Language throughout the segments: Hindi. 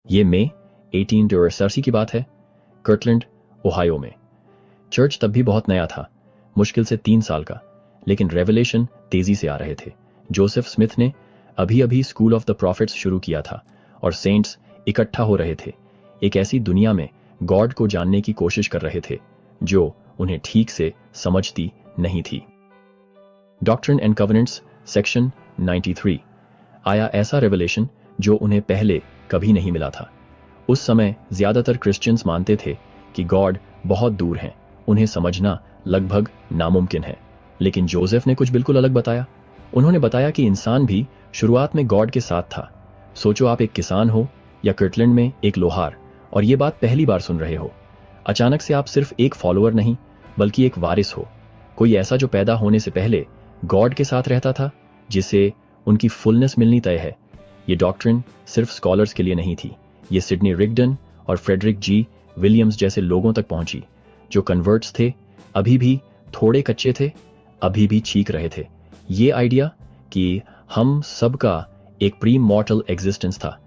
ये मई 1880 की बात है, कर्टलैंड, ओहायो में। चर्च तब भी बहुत नया था, मुश्किल से 3 साल का, लेकिन रेवलेशन तेजी से आ रहे थे। जोसेफ स्मिथ ने अभी अभी स्कूल ऑफ द प्रॉफिट्स शुरू किया था और सेंट्स इकट्ठा हो रहे थे, एक ऐसी दुनिया में गॉड को जानने की कोशिश कर रहे थे जो उन्हें ठीक से समझती नहीं थी। डॉक्ट्रिन एंड कवेनेंट्स सेक्शन 93 आया ऐसा रेवलेशन जो उन्हें पहले कभी नहीं मिला था। उस समय ज्यादातर क्रिश्चियंस मानते थे कि गॉड बहुत दूर हैं, उन्हें समझना लगभग नामुमकिन है। लेकिन जोसेफ ने कुछ बिल्कुल अलग बताया। उन्होंने बताया कि इंसान भी शुरुआत में गॉड के साथ था। सोचो, आप एक किसान हो या कर्टलैंड में एक लोहार और ये बात पहली बार सुन रहे हो। अचानक से आप सिर्फ एक फॉलोअर नहीं बल्कि एक वारिस हो, कोई ऐसा जो पैदा होने से पहले गॉड के साथ रहता था, जिसे उनकी फुलनेस मिलनी तय है। ये डॉक्ट्रिन सिर्फ स्कॉलर्स के लिए नहीं थी, ये सिडनी रिगडन और फ्रेडरिक जी विलियम्स जैसे लोगों तक पहुंची, जो कन्वर्ट्स थे, अभी भी थोड़े कच्चे थे, अभी भी चीख रहे थे। ये आइडिया कि हम सबका एक प्री मॉर्टल एग्जिस्टेंस था,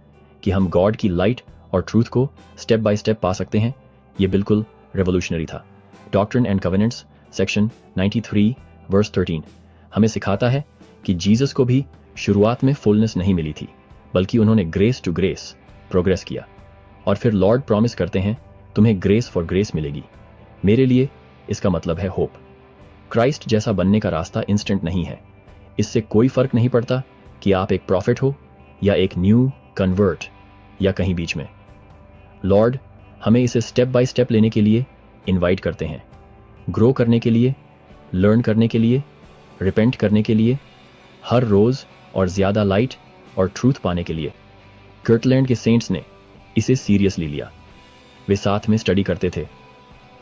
कि हम गॉड की लाइट और ट्रूथ को स्टेप बाय स्टेप पा सकते हैं, ये बिल्कुल रेवोल्यूशनरी था। डॉक्ट्रिन एंड कवेनेंट्स सेक्शन 93 वर्स 13 हमें सिखाता है कि जीसस को भी शुरुआत में फुलनेस नहीं मिली थी, बल्कि उन्होंने ग्रेस टू ग्रेस प्रोग्रेस किया। और फिर लॉर्ड प्रॉमिस करते हैं, तुम्हें ग्रेस फॉर ग्रेस मिलेगी। मेरे लिए इसका मतलब है होप। क्राइस्ट जैसा बनने का रास्ता इंस्टेंट नहीं है। इससे कोई फर्क नहीं पड़ता कि आप एक प्रॉफिट हो या एक न्यू कन्वर्ट या कहीं बीच में। लॉर्ड हमें इसे स्टेप बाय स्टेप लेने के लिए इनवाइट करते हैं, ग्रो करने के लिए, लर्न करने के लिए, रिपेंट करने के लिए, हर रोज और ज्यादा लाइट और ट्रूथ पाने के लिए। कर्टलैंड के सेंट्स ने इसे सीरियसली लिया। वे साथ में स्टडी करते थे।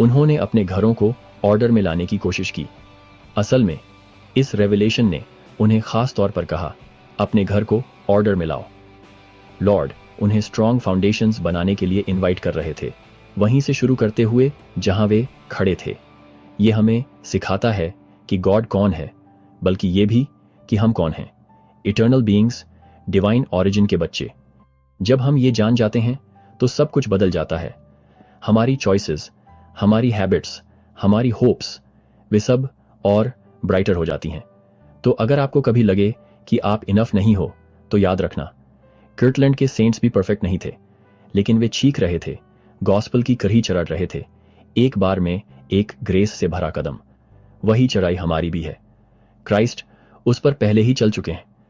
उन्होंने अपने घरों को ऑर्डर में लाने की कोशिश की। असल में इस रेवलेशन ने उन्हें खास तौर पर कहा, अपने घर को ऑर्डर में लाओ। लॉर्ड उन्हें स्ट्रॉन्ग फाउंडेशंस बनाने के लिए इनवाइट कर रहे थे, वहीं से शुरू करते हुए जहां वे खड़े थे। ये हमें सिखाता है कि गॉड कौन है, बल्कि ये भी कि हम कौन हैं, इटर्नल बीइंग्स, डिवाइन ऑरिजिन के बच्चे। जब हम ये जान जाते हैं तो सब कुछ बदल जाता है। हमारी चॉइसेस, हमारी हैबिट्स, हमारी होप्स, वे सब और ब्राइटर हो जाती हैं। तो अगर आपको कभी लगे कि आप इनफ नहीं हो, तो याद रखना, कर्टलैंड के सेंट्स भी परफेक्ट नहीं थे, लेकिन वे चीख रहे थे, गॉस्पल की कड़ी चढ़ रहे थे, एक बार में एक ग्रेस से भरा कदम। वही चढ़ाई हमारी भी है। क्राइस्ट उस पर पहले ही चल चुके हैं।